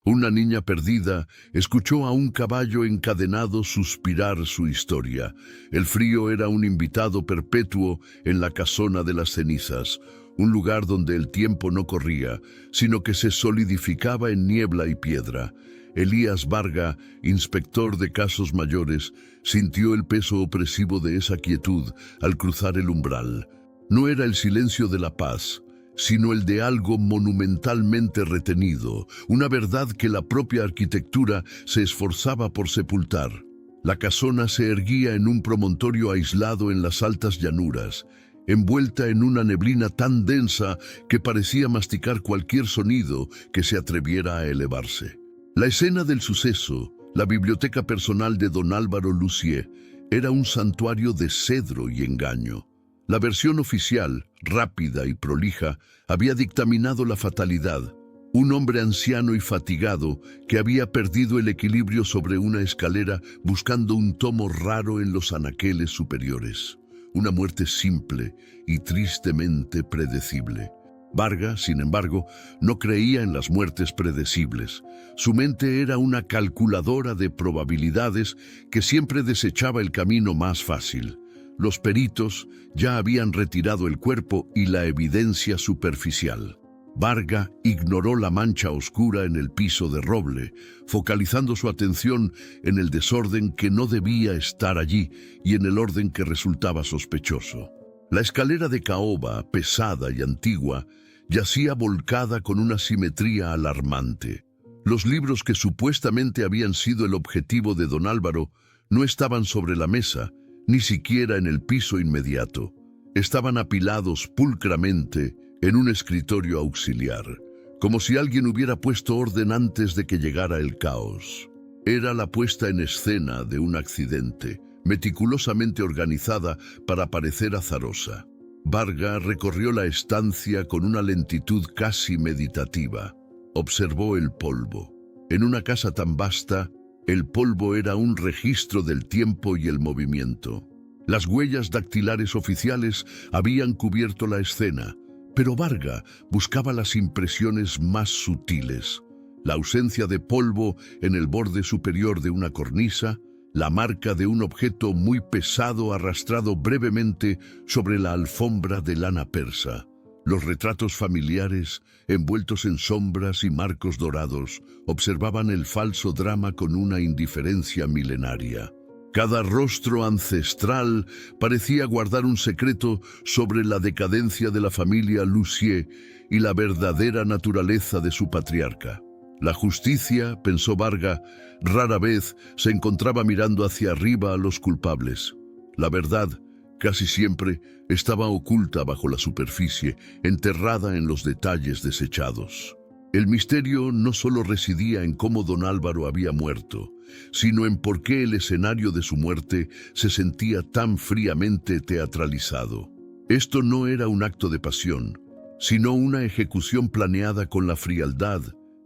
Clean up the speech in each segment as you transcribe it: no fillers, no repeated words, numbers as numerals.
Una niña perdida escuchó a un caballo encadenado suspirar su historia. El frío era un invitado perpetuo en la casona de las cenizas, un lugar donde el tiempo no corría, sino que se solidificaba en niebla y piedra. Elías Varga, inspector de casos mayores, sintió el peso opresivo de esa quietud al cruzar el umbral. No era el silencio de la paz, sino el de algo monumentalmente retenido, una verdad que la propia arquitectura se esforzaba por sepultar. La casona se erguía en un promontorio aislado en las altas llanuras, envuelta en una neblina tan densa que parecía masticar cualquier sonido que se atreviera a elevarse. La escena del suceso, la biblioteca personal de don Álvaro Lussier, era un santuario de cedro y engaño. La versión oficial, rápida y prolija, había dictaminado la fatalidad. Un hombre anciano y fatigado que había perdido el equilibrio sobre una escalera buscando un tomo raro en los anaqueles superiores. Una muerte simple y tristemente predecible. Varga, sin embargo, no creía en las muertes predecibles. Su mente era una calculadora de probabilidades que siempre desechaba el camino más fácil. Los peritos ya habían retirado el cuerpo y la evidencia superficial. Varga ignoró la mancha oscura en el piso de roble, focalizando su atención en el desorden que no debía estar allí y en el orden que resultaba sospechoso. La escalera de caoba, pesada y antigua, yacía volcada con una simetría alarmante. Los libros que supuestamente habían sido el objetivo de don Álvaro no estaban sobre la mesa, ni siquiera en el piso inmediato. Estaban apilados pulcramente en un escritorio auxiliar, como si alguien hubiera puesto orden antes de que llegara el caos. Era la puesta en escena de un accidente, meticulosamente organizada para parecer azarosa. Varga recorrió la estancia con una lentitud casi meditativa. Observó el polvo. En una casa tan vasta, el polvo era un registro del tiempo y el movimiento. Las huellas dactilares oficiales habían cubierto la escena, pero Varga buscaba las impresiones más sutiles. La ausencia de polvo en el borde superior de una cornisa, la marca de un objeto muy pesado arrastrado brevemente sobre la alfombra de lana persa. Los retratos familiares, envueltos en sombras y marcos dorados, observaban el falso drama con una indiferencia milenaria. Cada rostro ancestral parecía guardar un secreto sobre la decadencia de la familia Lussier y la verdadera naturaleza de su patriarca. La justicia, pensó Varga, rara vez se encontraba mirando hacia arriba a los culpables. La verdad, casi siempre, estaba oculta bajo la superficie, enterrada en los detalles desechados. El misterio no solo residía en cómo don Álvaro había muerto, sino en por qué el escenario de su muerte se sentía tan fríamente teatralizado. Esto no era un acto de pasión, sino una ejecución planeada con la frialdad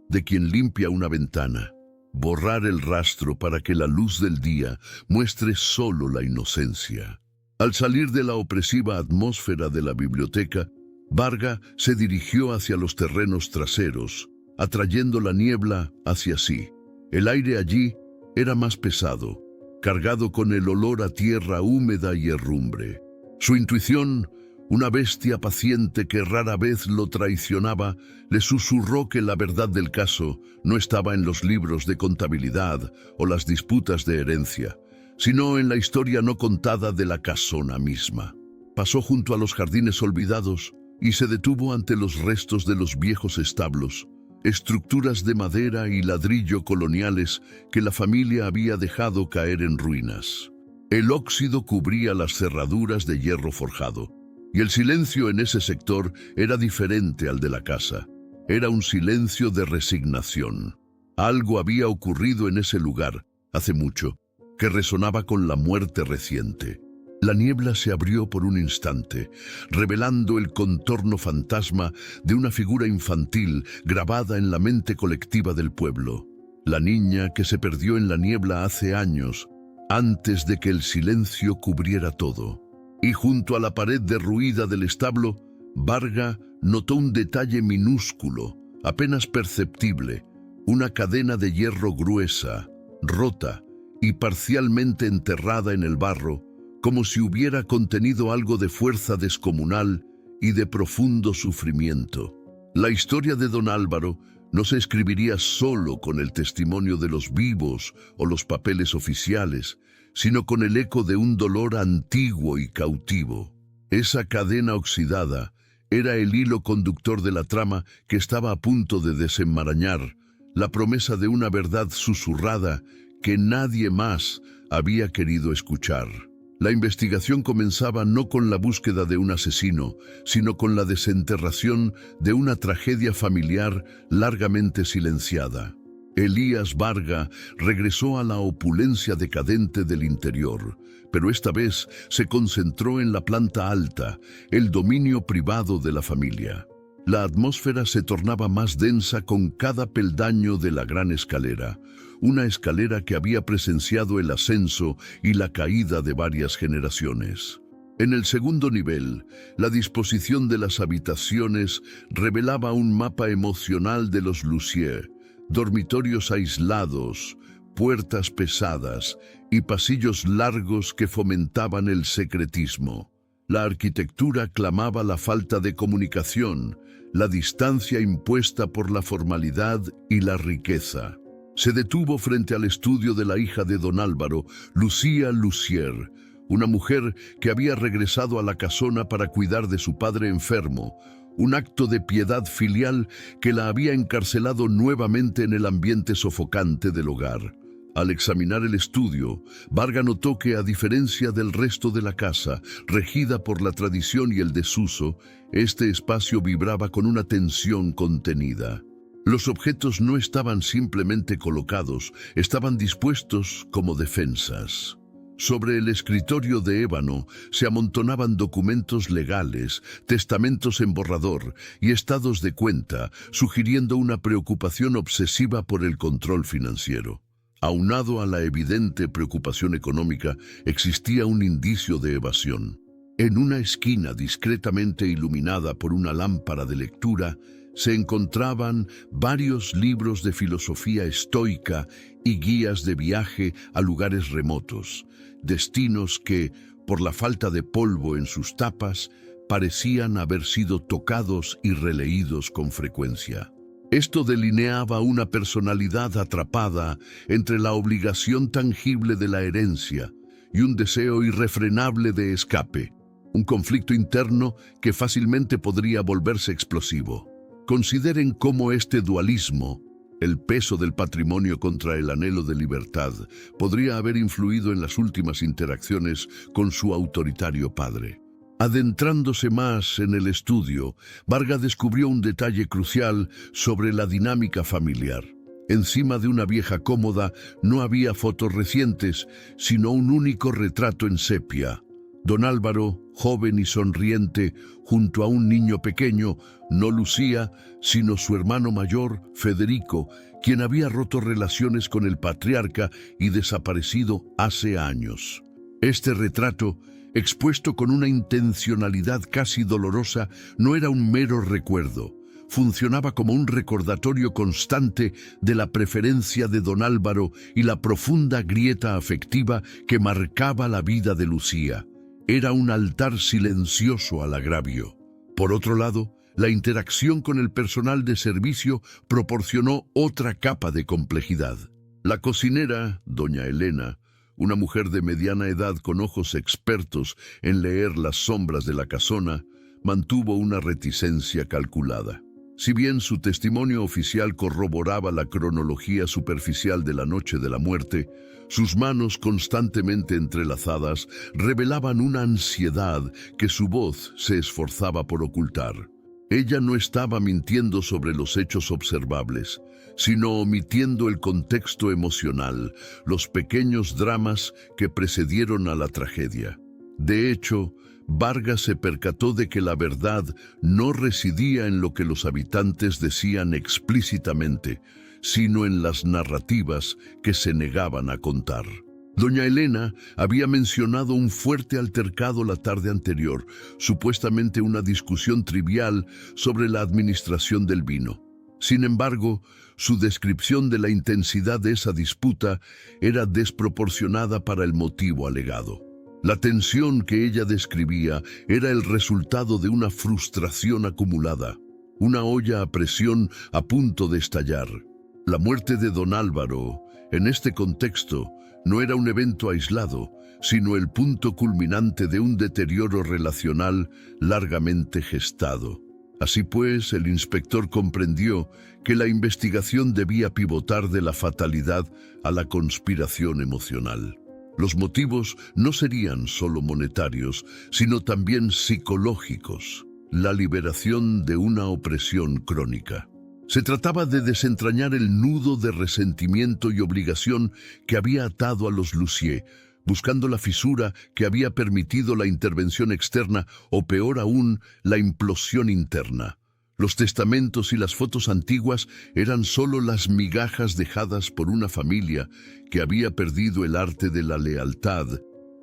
de quien limpia una ventana. Borrar el rastro para que la luz del día muestre solo la inocencia. Al salir de la opresiva atmósfera de la biblioteca, Varga se dirigió hacia los terrenos traseros, atrayendo la niebla hacia sí. El aire allí era más pesado, cargado con el olor a tierra húmeda y herrumbre. Su intuición, una bestia paciente que rara vez lo traicionaba, le susurró que la verdad del caso no estaba en los libros de contabilidad o las disputas de herencia, sino en la historia no contada de la casona misma. Pasó junto a los jardines olvidados y se detuvo ante los restos de los viejos establos, estructuras de madera y ladrillo coloniales que la familia había dejado caer en ruinas. El óxido cubría las cerraduras de hierro forjado, y el silencio en ese sector era diferente al de la casa. Era un silencio de resignación. Algo había ocurrido en ese lugar, hace mucho, que resonaba con la muerte reciente. La niebla se abrió por un instante, revelando el contorno fantasma de una figura infantil grabada en la mente colectiva del pueblo. La niña que se perdió en la niebla hace años, antes de que el silencio cubriera todo. Y junto a la pared derruida del establo, Varga notó un detalle minúsculo, apenas perceptible, una cadena de hierro gruesa, rota y parcialmente enterrada en el barro, como si hubiera contenido algo de fuerza descomunal y de profundo sufrimiento. La historia de don Álvaro no se escribiría solo con el testimonio de los vivos o los papeles oficiales, sino con el eco de un dolor antiguo y cautivo. Esa cadena oxidada era el hilo conductor de la trama que estaba a punto de desenmarañar, la promesa de una verdad susurrada que nadie más había querido escuchar. La investigación comenzaba no con la búsqueda de un asesino, sino con la desenterración de una tragedia familiar largamente silenciada. Elías Varga regresó a la opulencia decadente del interior, pero esta vez se concentró en la planta alta, el dominio privado de la familia. La atmósfera se tornaba más densa con cada peldaño de la gran escalera, una escalera que había presenciado el ascenso y la caída de varias generaciones. En el segundo nivel, la disposición de las habitaciones revelaba un mapa emocional de los Lussier: dormitorios aislados, puertas pesadas y pasillos largos que fomentaban el secretismo. La arquitectura clamaba la falta de comunicación, la distancia impuesta por la formalidad y la riqueza. Se detuvo frente al estudio de la hija de don Álvaro, Lucía Lussier, una mujer que había regresado a la casona para cuidar de su padre enfermo, un acto de piedad filial que la había encarcelado nuevamente en el ambiente sofocante del hogar. Al examinar el estudio, Varga notó que, a diferencia del resto de la casa, regida por la tradición y el desuso, este espacio vibraba con una tensión contenida. Los objetos no estaban simplemente colocados, estaban dispuestos como defensas. Sobre el escritorio de ébano se amontonaban documentos legales, testamentos en borrador y estados de cuenta, sugiriendo una preocupación obsesiva por el control financiero. Aunado a la evidente preocupación económica, existía un indicio de evasión. En una esquina discretamente iluminada por una lámpara de lectura, se encontraban varios libros de filosofía estoica y guías de viaje a lugares remotos, destinos que, por la falta de polvo en sus tapas, parecían haber sido tocados y releídos con frecuencia. Esto delineaba una personalidad atrapada entre la obligación tangible de la herencia y un deseo irrefrenable de escape, un conflicto interno que fácilmente podría volverse explosivo. Consideren cómo este dualismo, el peso del patrimonio contra el anhelo de libertad, podría haber influido en las últimas interacciones con su autoritario padre. Adentrándose más en el estudio, Varga descubrió un detalle crucial sobre la dinámica familiar. Encima de una vieja cómoda no había fotos recientes, sino un único retrato en sepia. Don Álvaro, joven y sonriente, junto a un niño pequeño, no Lucía, sino su hermano mayor, Federico, quien había roto relaciones con el patriarca y desaparecido hace años. Este retrato, expuesto con una intencionalidad casi dolorosa, no era un mero recuerdo. Funcionaba como un recordatorio constante de la preferencia de don Álvaro y la profunda grieta afectiva que marcaba la vida de Lucía. Era un altar silencioso al agravio. Por otro lado, la interacción con el personal de servicio proporcionó otra capa de complejidad. La cocinera, doña Elena, una mujer de mediana edad con ojos expertos en leer las sombras de la casona, mantuvo una reticencia calculada. Si bien su testimonio oficial corroboraba la cronología superficial de la noche de la muerte, sus manos constantemente entrelazadas revelaban una ansiedad que su voz se esforzaba por ocultar. Ella no estaba mintiendo sobre los hechos observables, sino omitiendo el contexto emocional, los pequeños dramas que precedieron a la tragedia. De hecho, Varga se percató de que la verdad no residía en lo que los habitantes decían explícitamente, sino en las narrativas que se negaban a contar. Doña Elena había mencionado un fuerte altercado la tarde anterior, supuestamente una discusión trivial sobre la administración del vino. Sin embargo, su descripción de la intensidad de esa disputa era desproporcionada para el motivo alegado. La tensión que ella describía era el resultado de una frustración acumulada, una olla a presión a punto de estallar. La muerte de don Álvaro, en este contexto, no era un evento aislado, sino el punto culminante de un deterioro relacional largamente gestado. Así pues, el inspector comprendió que la investigación debía pivotar de la fatalidad a la conspiración emocional. Los motivos no serían solo monetarios, sino también psicológicos, la liberación de una opresión crónica. Se trataba de desentrañar el nudo de resentimiento y obligación que había atado a los Lussier, buscando la fisura que había permitido la intervención externa o, peor aún, la implosión interna. Los testamentos y las fotos antiguas eran solo las migajas dejadas por una familia que había perdido el arte de la lealtad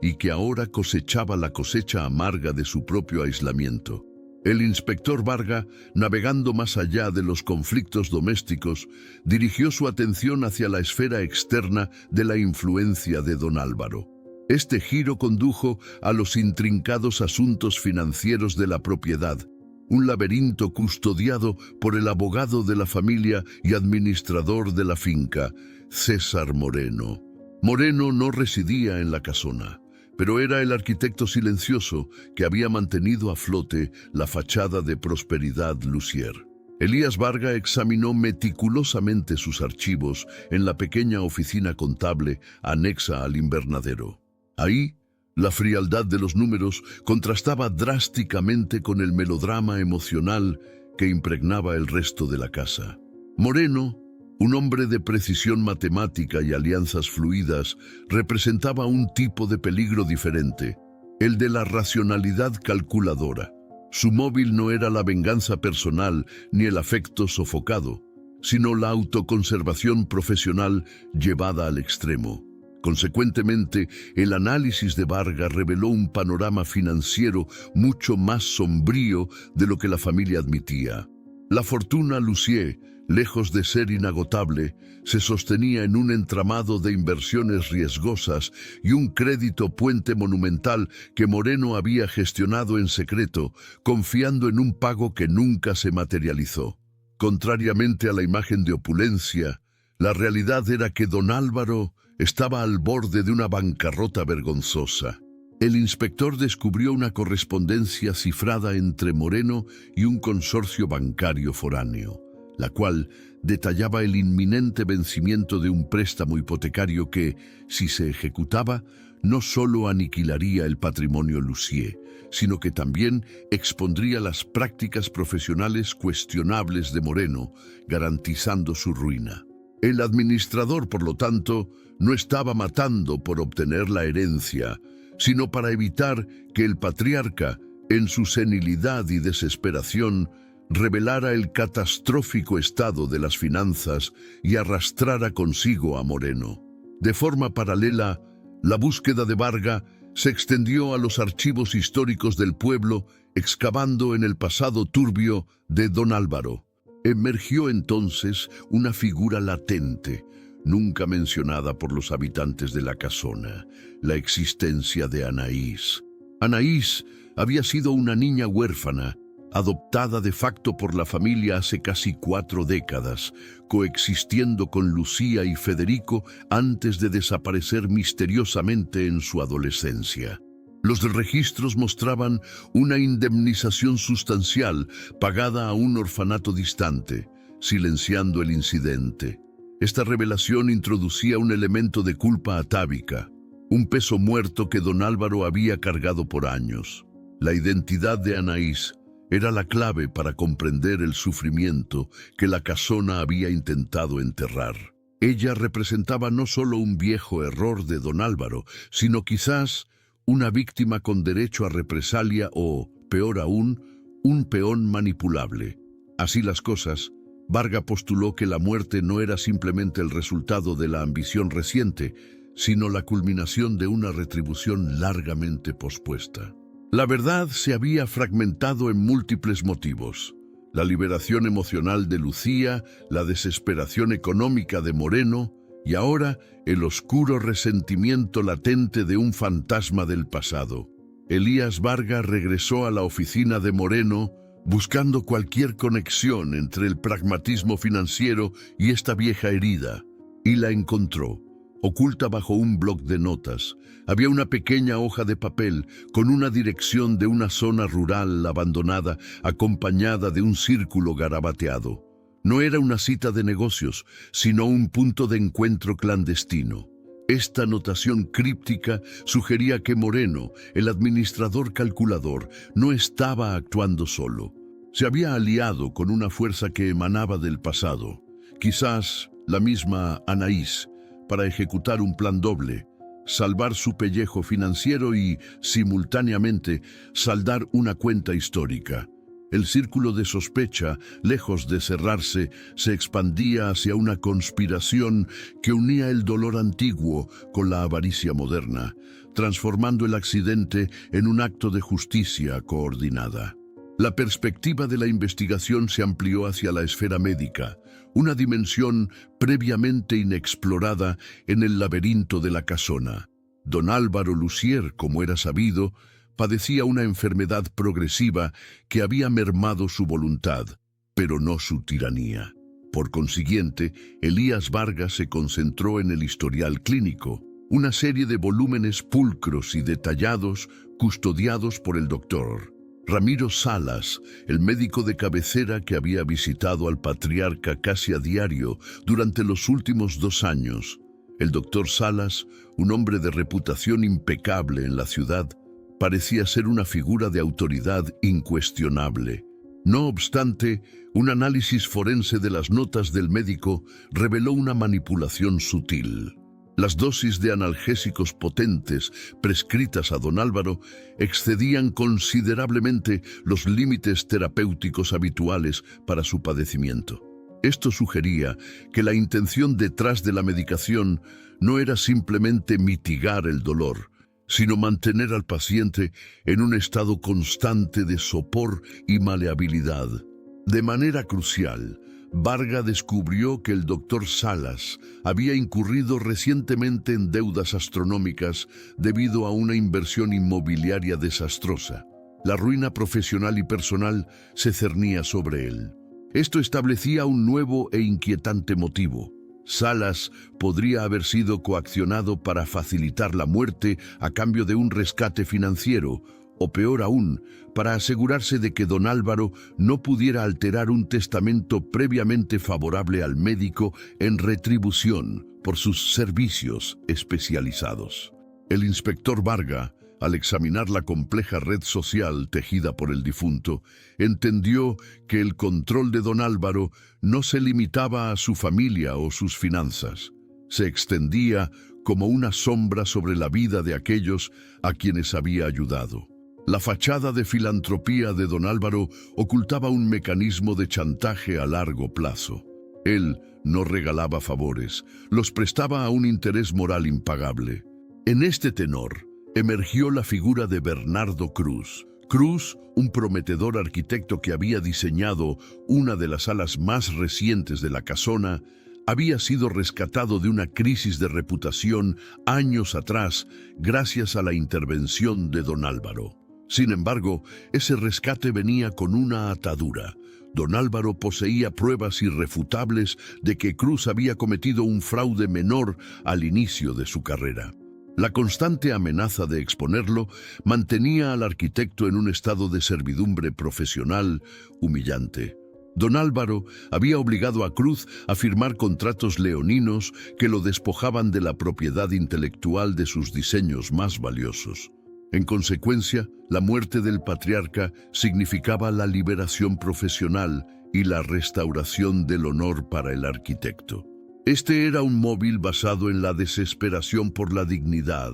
y que ahora cosechaba la cosecha amarga de su propio aislamiento. El inspector Varga, navegando más allá de los conflictos domésticos, dirigió su atención hacia la esfera externa de la influencia de don Álvaro. Este giro condujo a los intrincados asuntos financieros de la propiedad, un laberinto custodiado por el abogado de la familia y administrador de la finca, César Moreno. Moreno no residía en la casona, pero era el arquitecto silencioso que había mantenido a flote la fachada de prosperidad Lussier. Elías Varga examinó meticulosamente sus archivos en la pequeña oficina contable anexa al invernadero. Ahí, la frialdad de los números contrastaba drásticamente con el melodrama emocional que impregnaba el resto de la casa. Moreno, un hombre de precisión matemática y alianzas fluidas, representaba un tipo de peligro diferente, el de la racionalidad calculadora. Su móvil no era la venganza personal ni el afecto sofocado, sino la autoconservación profesional llevada al extremo. Consecuentemente, el análisis de Varga reveló un panorama financiero mucho más sombrío de lo que la familia admitía. La fortuna Lussier, lejos de ser inagotable, se sostenía en un entramado de inversiones riesgosas y un crédito puente monumental que Moreno había gestionado en secreto, confiando en un pago que nunca se materializó. Contrariamente a la imagen de opulencia, la realidad era que don Álvaro estaba al borde de una bancarrota vergonzosa. El inspector descubrió una correspondencia cifrada entre Moreno y un consorcio bancario foráneo, la cual detallaba el inminente vencimiento de un préstamo hipotecario que, si se ejecutaba, no solo aniquilaría el patrimonio Lussier, sino que también expondría las prácticas profesionales cuestionables de Moreno, garantizando su ruina. El administrador, por lo tanto, no estaba matando por obtener la herencia, sino para evitar que el patriarca, en su senilidad y desesperación, revelara el catastrófico estado de las finanzas y arrastrara consigo a Moreno. De forma paralela, la búsqueda de Varga se extendió a los archivos históricos del pueblo, excavando en el pasado turbio de don Álvaro. Emergió entonces una figura latente, nunca mencionada por los habitantes de la casona, la existencia de Anaís. Anaís había sido una niña huérfana, adoptada de facto por la familia hace casi 4 décadas, coexistiendo con Lucía y Federico antes de desaparecer misteriosamente en su adolescencia. Los registros mostraban una indemnización sustancial pagada a un orfanato distante, silenciando el incidente. Esta revelación introducía un elemento de culpa atávica, un peso muerto que don Álvaro había cargado por años. La identidad de Anaís era la clave para comprender el sufrimiento que la casona había intentado enterrar. Ella representaba no solo un viejo error de don Álvaro, sino quizás una víctima con derecho a represalia o, peor aún, un peón manipulable. Así las cosas, Varga postuló que la muerte no era simplemente el resultado de la ambición reciente, sino la culminación de una retribución largamente pospuesta. La verdad se había fragmentado en múltiples motivos. La liberación emocional de Lucía, la desesperación económica de Moreno y ahora el oscuro resentimiento latente de un fantasma del pasado. Elías Varga regresó a la oficina de Moreno buscando cualquier conexión entre el pragmatismo financiero y esta vieja herida, y la encontró. Oculta bajo un bloc de notas, había una pequeña hoja de papel con una dirección de una zona rural abandonada, acompañada de un círculo garabateado. No era una cita de negocios, sino un punto de encuentro clandestino. Esta anotación críptica sugería que Moreno, el administrador calculador, no estaba actuando solo. Se había aliado con una fuerza que emanaba del pasado, quizás la misma Anaís, para ejecutar un plan doble, salvar su pellejo financiero y, simultáneamente, saldar una cuenta histórica. El círculo de sospecha, lejos de cerrarse, se expandía hacia una conspiración que unía el dolor antiguo con la avaricia moderna, transformando el accidente en un acto de justicia coordinada. La perspectiva de la investigación se amplió hacia la esfera médica, una dimensión previamente inexplorada en el laberinto de la casona. Don Álvaro Lussier, como era sabido, padecía una enfermedad progresiva que había mermado su voluntad, pero no su tiranía. Por consiguiente, Elías Varga se concentró en el historial clínico, una serie de volúmenes pulcros y detallados custodiados por el doctor Ramiro Salas, el médico de cabecera que había visitado al patriarca casi a diario durante los últimos 2 años. El doctor Salas, un hombre de reputación impecable en la ciudad, parecía ser una figura de autoridad incuestionable. No obstante, un análisis forense de las notas del médico reveló una manipulación sutil. Las dosis de analgésicos potentes prescritas a don Álvaro excedían considerablemente los límites terapéuticos habituales para su padecimiento. Esto sugería que la intención detrás de la medicación no era simplemente mitigar el dolor, sino mantener al paciente en un estado constante de sopor y maleabilidad. De manera crucial, Varga descubrió que el doctor Salas había incurrido recientemente en deudas astronómicas debido a una inversión inmobiliaria desastrosa. La ruina profesional y personal se cernía sobre él. Esto establecía un nuevo e inquietante motivo. Salas podría haber sido coaccionado para facilitar la muerte a cambio de un rescate financiero, o peor aún, para asegurarse de que don Álvaro no pudiera alterar un testamento previamente favorable al médico en retribución por sus servicios especializados. El inspector Varga, al examinar la compleja red social tejida por el difunto, entendió que el control de don Álvaro no se limitaba a su familia o sus finanzas. Se extendía como una sombra sobre la vida de aquellos a quienes había ayudado. La fachada de filantropía de don Álvaro ocultaba un mecanismo de chantaje a largo plazo. Él no regalaba favores, los prestaba a un interés moral impagable. En este tenor, emergió la figura de Bernardo Cruz. Cruz, un prometedor arquitecto que había diseñado una de las salas más recientes de la casona, había sido rescatado de una crisis de reputación años atrás gracias a la intervención de don Álvaro. Sin embargo, ese rescate venía con una atadura. Don Álvaro poseía pruebas irrefutables de que Cruz había cometido un fraude menor al inicio de su carrera. La constante amenaza de exponerlo mantenía al arquitecto en un estado de servidumbre profesional humillante. Don Álvaro había obligado a Cruz a firmar contratos leoninos que lo despojaban de la propiedad intelectual de sus diseños más valiosos. En consecuencia, la muerte del patriarca significaba la liberación profesional y la restauración del honor para el arquitecto. Este era un móvil basado en la desesperación por la dignidad,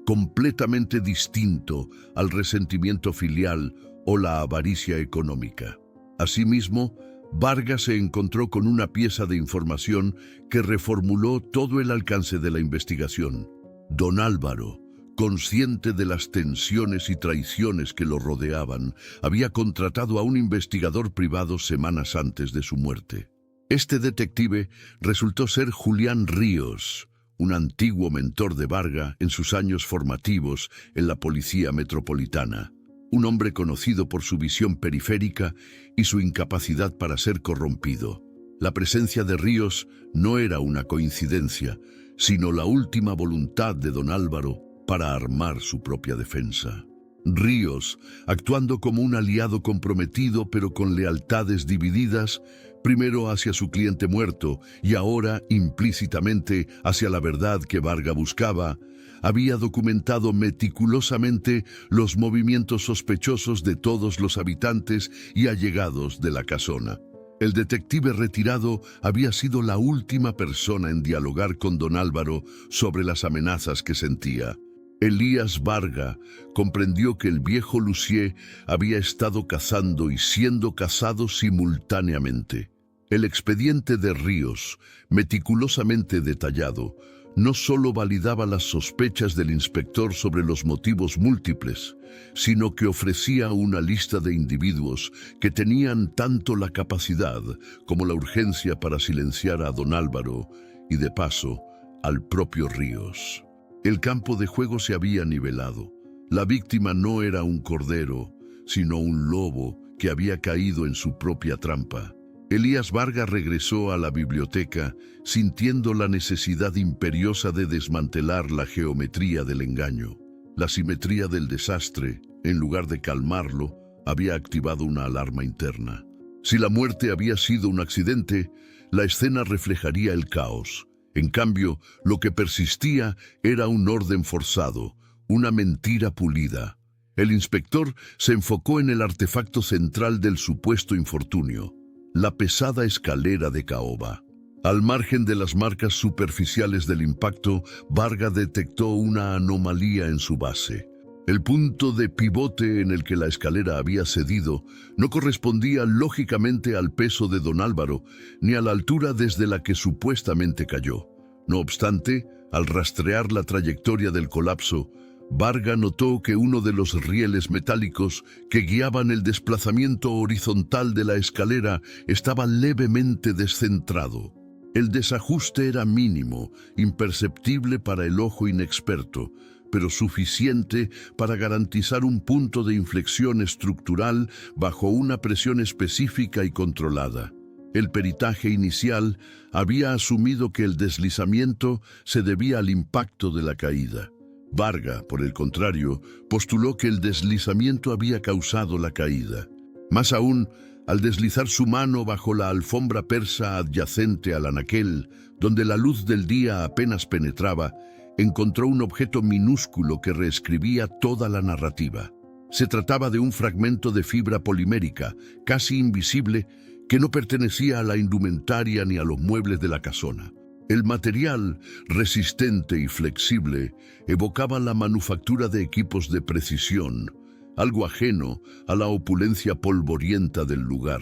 completamente distinto al resentimiento filial o la avaricia económica. Asimismo, Varga se encontró con una pieza de información que reformuló todo el alcance de la investigación. Don Álvaro, Consciente de las tensiones y traiciones que lo rodeaban, había contratado a un investigador privado semanas antes de su muerte. Este detective resultó ser Julián Ríos, un antiguo mentor de Varga en sus años formativos en la Policía Metropolitana. Un hombre conocido por su visión periférica y su incapacidad para ser corrompido. La presencia de Ríos no era una coincidencia, sino la última voluntad de don Álvaro para armar su propia defensa. Ríos, actuando como un aliado comprometido pero con lealtades divididas, primero hacia su cliente muerto y ahora implícitamente hacia la verdad que Varga buscaba, había documentado meticulosamente los movimientos sospechosos de todos los habitantes y allegados de la casona. El detective retirado había sido la última persona en dialogar con don Álvaro sobre las amenazas que sentía. Elías Varga comprendió que el viejo Lucier había estado cazando y siendo cazado simultáneamente. El expediente de Ríos, meticulosamente detallado, no solo validaba las sospechas del inspector sobre los motivos múltiples, sino que ofrecía una lista de individuos que tenían tanto la capacidad como la urgencia para silenciar a don Álvaro y, de paso, al propio Ríos. El campo de juego se había nivelado. La víctima no era un cordero, sino un lobo que había caído en su propia trampa. Elías Varga regresó a la biblioteca sintiendo la necesidad imperiosa de desmantelar la geometría del engaño. La simetría del desastre, en lugar de calmarlo, había activado una alarma interna. Si la muerte había sido un accidente, la escena reflejaría el caos. En cambio, lo que persistía era un orden forzado, una mentira pulida. El inspector se enfocó en el artefacto central del supuesto infortunio, la pesada escalera de caoba. Al margen de las marcas superficiales del impacto, Varga detectó una anomalía en su base. El punto de pivote en el que la escalera había cedido no correspondía lógicamente al peso de don Álvaro, ni a la altura desde la que supuestamente cayó. No obstante, al rastrear la trayectoria del colapso, Varga notó que uno de los rieles metálicos que guiaban el desplazamiento horizontal de la escalera estaba levemente descentrado. El desajuste era mínimo, imperceptible para el ojo inexperto, pero suficiente para garantizar un punto de inflexión estructural bajo una presión específica y controlada. El peritaje inicial había asumido que el deslizamiento se debía al impacto de la caída. Varga, por el contrario, postuló que el deslizamiento había causado la caída. Más aún, al deslizar su mano bajo la alfombra persa adyacente al anaquel, donde la luz del día apenas penetraba, encontró un objeto minúsculo que reescribía toda la narrativa. Se trataba de un fragmento de fibra polimérica, casi invisible, que no pertenecía a la indumentaria ni a los muebles de la casona. El material, resistente y flexible, evocaba la manufactura de equipos de precisión, algo ajeno a la opulencia polvorienta del lugar.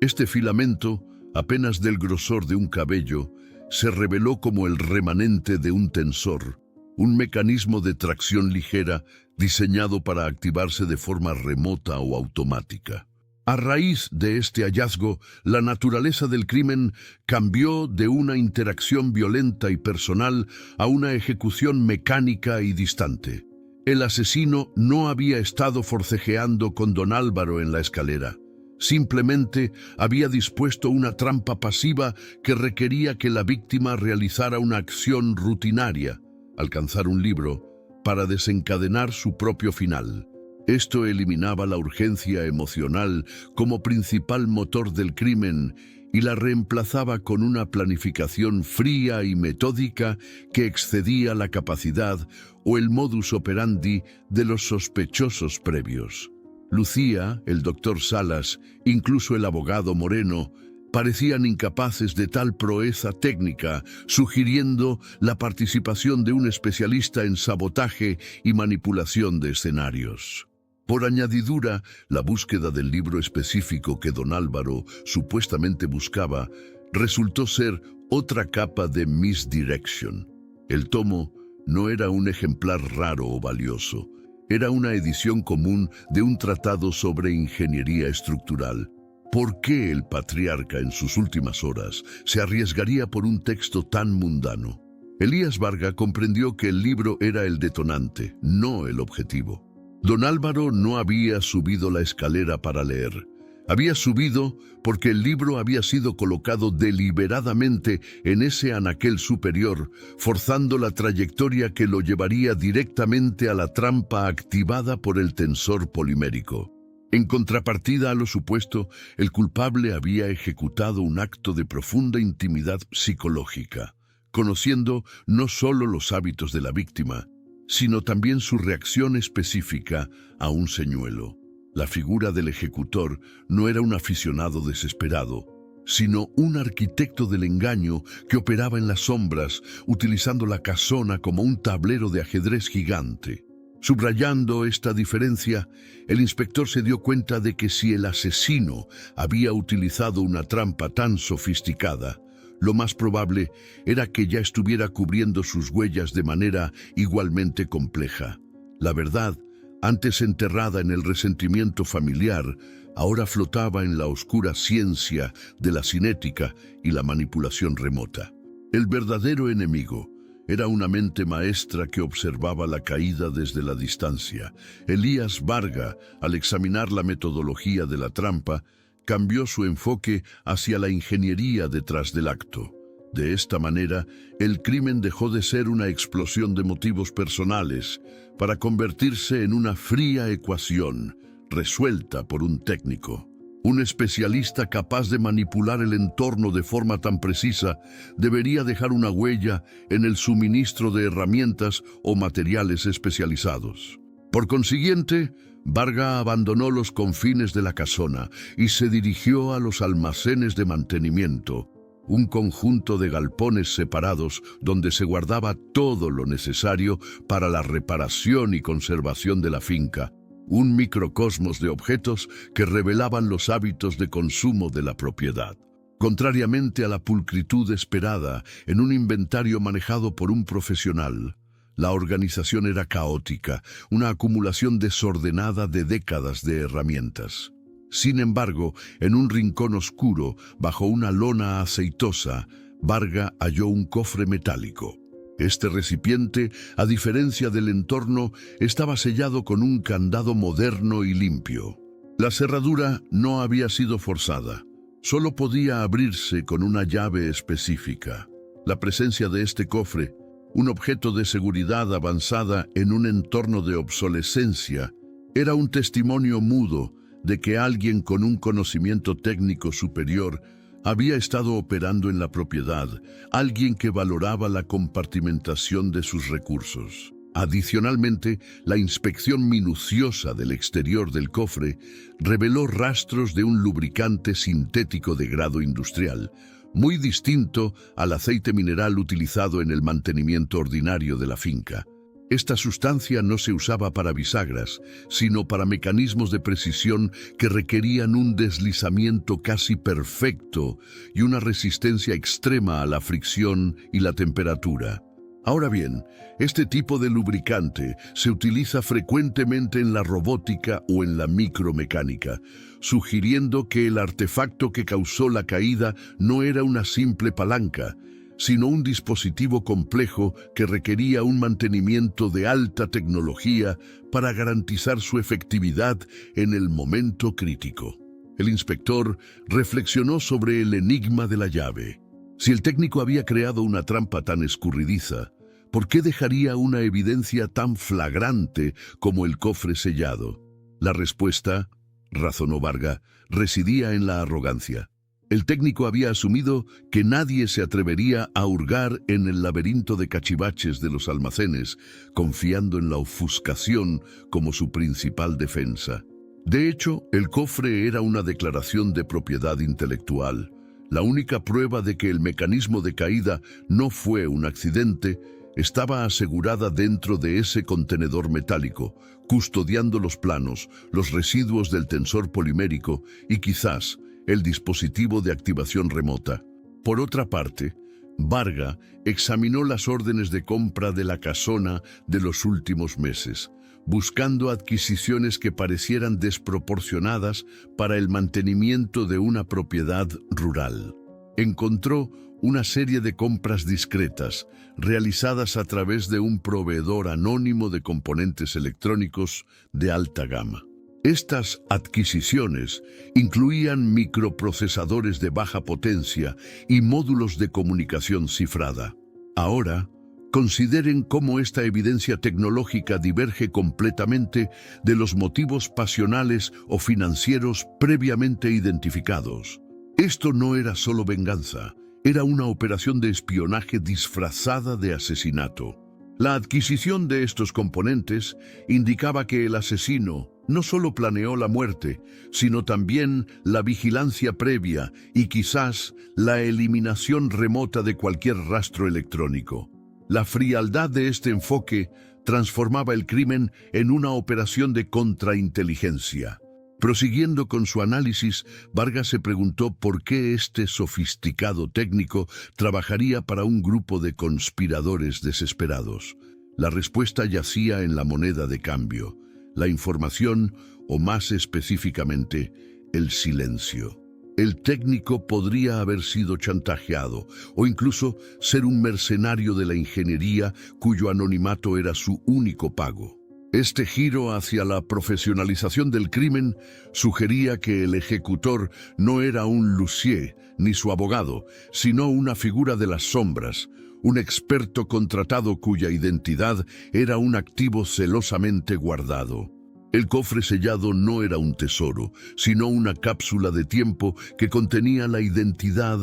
Este filamento, apenas del grosor de un cabello, se reveló como el remanente de un tensor, un mecanismo de tracción ligera diseñado para activarse de forma remota o automática. A raíz de este hallazgo, la naturaleza del crimen cambió de una interacción violenta y personal a una ejecución mecánica y distante. El asesino no había estado forcejeando con don Álvaro en la escalera. Simplemente había dispuesto una trampa pasiva que requería que la víctima realizara una acción rutinaria, alcanzar un libro, para desencadenar su propio final. Esto eliminaba la urgencia emocional como principal motor del crimen y la reemplazaba con una planificación fría y metódica que excedía la capacidad o el modus operandi de los sospechosos previos. Lucía, el doctor Salas, incluso el abogado Moreno, parecían incapaces de tal proeza técnica, sugiriendo la participación de un especialista en sabotaje y manipulación de escenarios. Por añadidura, la búsqueda del libro específico que don Álvaro supuestamente buscaba resultó ser otra capa de misdirection. El tomo No era un ejemplar raro o valioso. Era una edición común de un tratado sobre ingeniería estructural. ¿Por qué el patriarca en sus últimas horas se arriesgaría por un texto tan mundano? Elías Varga comprendió que el libro era el detonante, no el objetivo. Don Álvaro no había subido la escalera para leer. Había subido porque el libro había sido colocado deliberadamente en ese anaquel superior, forzando la trayectoria que lo llevaría directamente a la trampa activada por el tensor polimérico. En contrapartida a lo supuesto, el culpable había ejecutado un acto de profunda intimidad psicológica, conociendo no solo los hábitos de la víctima, sino también su reacción específica a un señuelo. La figura del ejecutor no era un aficionado desesperado, sino un arquitecto del engaño que operaba en las sombras, utilizando la casona como un tablero de ajedrez gigante. Subrayando esta diferencia, el inspector se dio cuenta de que si el asesino había utilizado una trampa tan sofisticada, lo más probable era que ya estuviera cubriendo sus huellas de manera igualmente compleja. La verdad, antes enterrada en el resentimiento familiar, ahora flotaba en la oscura ciencia de la cinética y la manipulación remota. El verdadero enemigo era una mente maestra que observaba la caída desde la distancia. Elías Varga, al examinar la metodología de la trampa, cambió su enfoque hacia la ingeniería detrás del acto. De esta manera, el crimen dejó de ser una explosión de motivos personales para convertirse en una fría ecuación resuelta por un técnico. Un especialista capaz de manipular el entorno de forma tan precisa debería dejar una huella en el suministro de herramientas o materiales especializados. Por consiguiente, Varga abandonó los confines de la casona y se dirigió a los almacenes de mantenimiento, un conjunto de galpones separados donde se guardaba todo lo necesario para la reparación y conservación de la finca, un microcosmos de objetos que revelaban los hábitos de consumo de la propiedad. Contrariamente a la pulcritud esperada en un inventario manejado por un profesional, la organización era caótica, una acumulación desordenada de décadas de herramientas. Sin embargo, en un rincón oscuro, bajo una lona aceitosa, Varga halló un cofre metálico. Este recipiente, a diferencia del entorno, estaba sellado con un candado moderno y limpio. La cerradura no había sido forzada, solo podía abrirse con una llave específica. La presencia de este cofre, un objeto de seguridad avanzada en un entorno de obsolescencia, era un testimonio mudo de que alguien con un conocimiento técnico superior había estado operando en la propiedad, alguien que valoraba la compartimentación de sus recursos. Adicionalmente, la inspección minuciosa del exterior del cofre reveló rastros de un lubricante sintético de grado industrial, muy distinto al aceite mineral utilizado en el mantenimiento ordinario de la finca. Esta sustancia no se usaba para bisagras, sino para mecanismos de precisión que requerían un deslizamiento casi perfecto y una resistencia extrema a la fricción y la temperatura. Ahora bien, este tipo de lubricante se utiliza frecuentemente en la robótica o en la micromecánica, sugiriendo que el artefacto que causó la caída no era una simple palanca, sino un dispositivo complejo que requería un mantenimiento de alta tecnología para garantizar su efectividad en el momento crítico. El inspector reflexionó sobre el enigma de la llave. Si el técnico había creado una trampa tan escurridiza, ¿por qué dejaría una evidencia tan flagrante como el cofre sellado? La respuesta, razonó Varga, residía en la arrogancia. El técnico había asumido que nadie se atrevería a hurgar en el laberinto de cachivaches de los almacenes, confiando en la ofuscación como su principal defensa. De hecho, el cofre era una declaración de propiedad intelectual, la única prueba de que el mecanismo de caída no fue un accidente. Estaba asegurada dentro de ese contenedor metálico, custodiando los planos, los residuos del tensor polimérico y quizás el dispositivo de activación remota. Por otra parte, Varga examinó las órdenes de compra de la casona de los últimos meses, buscando adquisiciones que parecieran desproporcionadas para el mantenimiento de una propiedad rural. Encontró una serie de compras discretas, realizadas a través de un proveedor anónimo de componentes electrónicos de alta gama. Estas adquisiciones incluían microprocesadores de baja potencia y módulos de comunicación cifrada. Ahora, consideren cómo esta evidencia tecnológica diverge completamente de los motivos pasionales o financieros previamente identificados. Esto no era solo venganza, era una operación de espionaje disfrazada de asesinato. La adquisición de estos componentes indicaba que el asesino no solo planeó la muerte, sino también la vigilancia previa y quizás la eliminación remota de cualquier rastro electrónico. La frialdad de este enfoque transformaba el crimen en una operación de contrainteligencia. Prosiguiendo con su análisis, Varga se preguntó por qué este sofisticado técnico trabajaría para un grupo de conspiradores desesperados. La respuesta yacía en la moneda de cambio, la información, o más específicamente, el silencio. El técnico podría haber sido chantajeado o incluso ser un mercenario de la ingeniería cuyo anonimato era su único pago. Este giro hacia la profesionalización del crimen sugería que el ejecutor no era un luthier ni su abogado, sino una figura de las sombras, un experto contratado cuya identidad era un activo celosamente guardado. El cofre sellado no era un tesoro, sino una cápsula de tiempo que contenía la identidad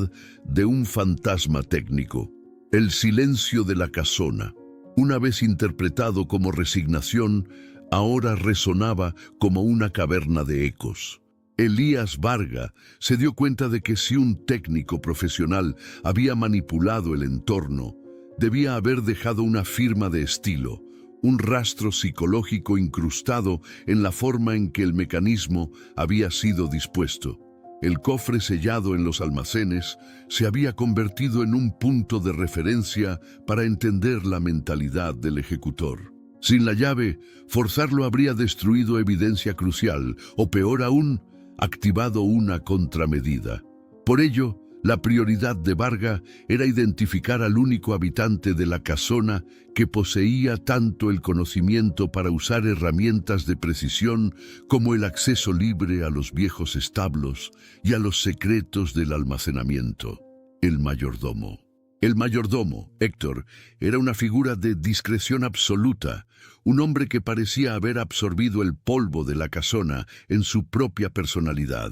de un fantasma técnico. El silencio de la casona, una vez interpretado como resignación, ahora resonaba como una caverna de ecos. Elías Varga se dio cuenta de que si un técnico profesional había manipulado el entorno, debía haber dejado una firma de estilo, un rastro psicológico incrustado en la forma en que el mecanismo había sido dispuesto. El cofre sellado en los almacenes se había convertido en un punto de referencia para entender la mentalidad del ejecutor. Sin la llave, forzarlo habría destruido evidencia crucial, o peor aún, activado una contramedida. Por ello, la prioridad de Varga era identificar al único habitante de la casona que poseía tanto el conocimiento para usar herramientas de precisión como el acceso libre a los viejos establos y a los secretos del almacenamiento: el mayordomo. El mayordomo, Héctor, era una figura de discreción absoluta, un hombre que parecía haber absorbido el polvo de la casona en su propia personalidad.